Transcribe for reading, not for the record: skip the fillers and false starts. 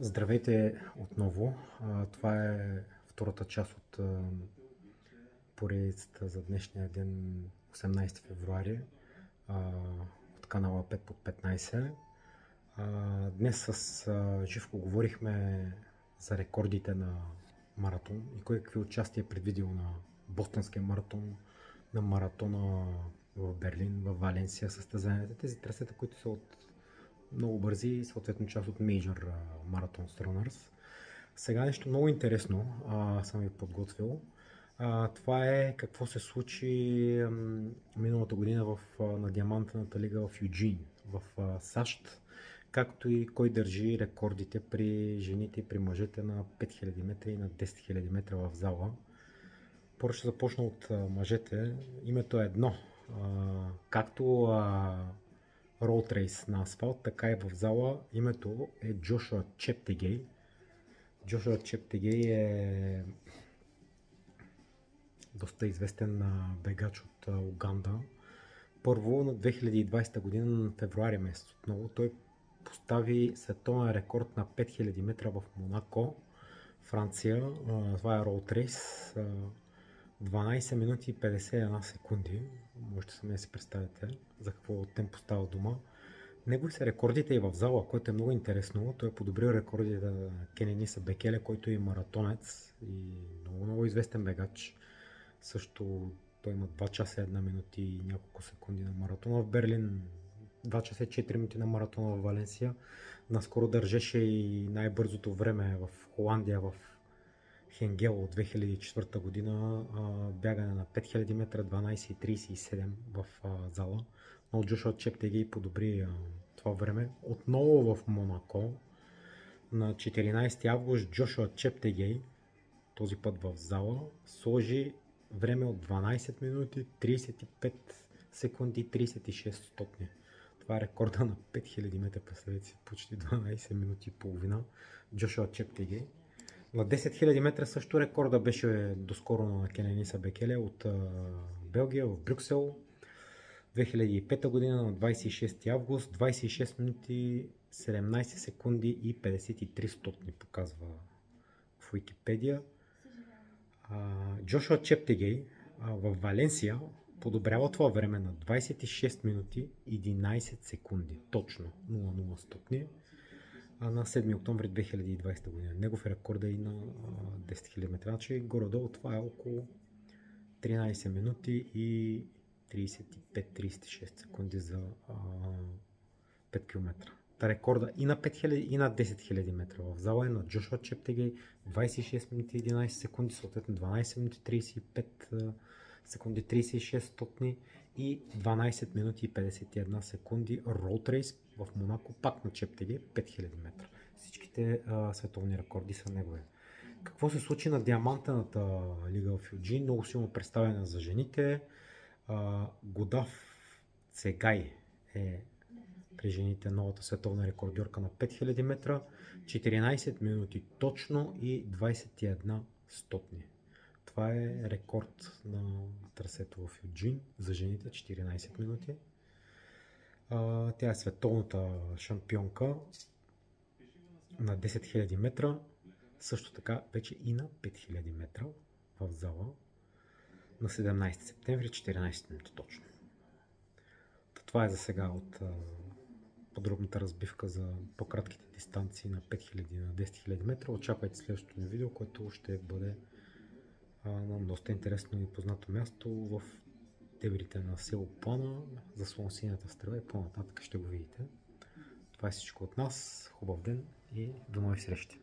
Здравейте отново. Това е втората част от поредицата за днешния ден, 18 февруари, от канала 5 под 15. Днес с Живко говорихме за рекордите на маратон и кой какви участия е предвидил на Бостонския маратон, на маратона в Берлин, в Валенсия, състезанията. Тези трасета, които са от много бързи и съответно част от Major Marathon Runners. Сега нещо много интересно съм ви подготвил. Това е какво се случи миналата година на Диамантената лига в Юджин, в САЩ, както и кой държи рекордите при жените и при мъжете на 5000 метра и на 10 000 метра в зала. Първо ще започна от мъжете. Името е едно. Както роуд рейс на асфалт, така и в зала. Името е Джошуа Чептегей. Джошуа Чептегей е доста известен бегач от Уганда. Първо на 2020 година, на февруари месец отново, той постави световен рекорд на 5000 метра в Монако, Франция. Това е роуд рейс. 12 минути и 51 секунди. Можете сами да си представите за какво темпо става дума. Негови са рекордите и в зала, което е много интересно. Той е подобрил рекордите на Кенениса Бекеле, който е маратонец и много известен бегач. Също той има 2 часа 1 минути и няколко секунди на маратона в Берлин, 2 часа 4 минути на маратона в Валенсия. Наскоро държеше и най-бързото време в Холандия, в Хенгел от 2004 година, бягане на 5000 метра, 12:37 в зала. Но Джошуа Чептегей подобри това време. Отново в Монако на 14 август Джошуа Чептегей, този път в зала, сложи време от 12 минути, 35 секунди, 36 стотни. Това е рекорда на 5000 метра, представете си, почти 12 минути и половина. Джошуа Чептегей. На 10 000 метра също рекорда беше доскоро на Кенениса Бекеле от Белгия в Брюксел. 2005 година на 26 август, 26 минути 17 секунди и 53 стотни показва в Википедия. Джошуа Чептегей в Валенсия подобрява това време на 26 минути 11 секунди, точно 0,0 стотни. На 7 октомври 2020 година. Негов рекорд е и на 10 000 метра. Значи горе-долу това е около 13 минути и 35-36 секунди за 5 км. Рекорда и на 5000 и на 10 000 метра в зала е на Джошуа Чептегей, 26 минути 11 секунди, съответно 12 минути 35 секунди 36 стотни и 12 минути и 51 секунди роуд рейс в Монако, пак на Чептегей, 5000 метра. Всичките световни рекорди са негови. Какво се случи на Диамантената лига в Юджин? Много силно представена за жените. Годав Цегай е при жените новата световна рекордьорка на 5000 метра. 14 минути точно и 21 стотни. Това е рекорд на трасето в Юджин за жените, 14 минути. Тя е световната шампионка на 10 000 метра, също така вече и на 5000 метра в зала на 17 септември, 14 минути точно. Това е за сега от подробната разбивка за по-кратките дистанции на 5000 и на 10 000 метра. Очаквайте следващото ни видео, което ще бъде на доста интересно и познато място в дебрите на село Плана, за Слонсинята стрела и по-нататък ще го видите. Това е всичко от нас. Хубав ден и до нови срещи!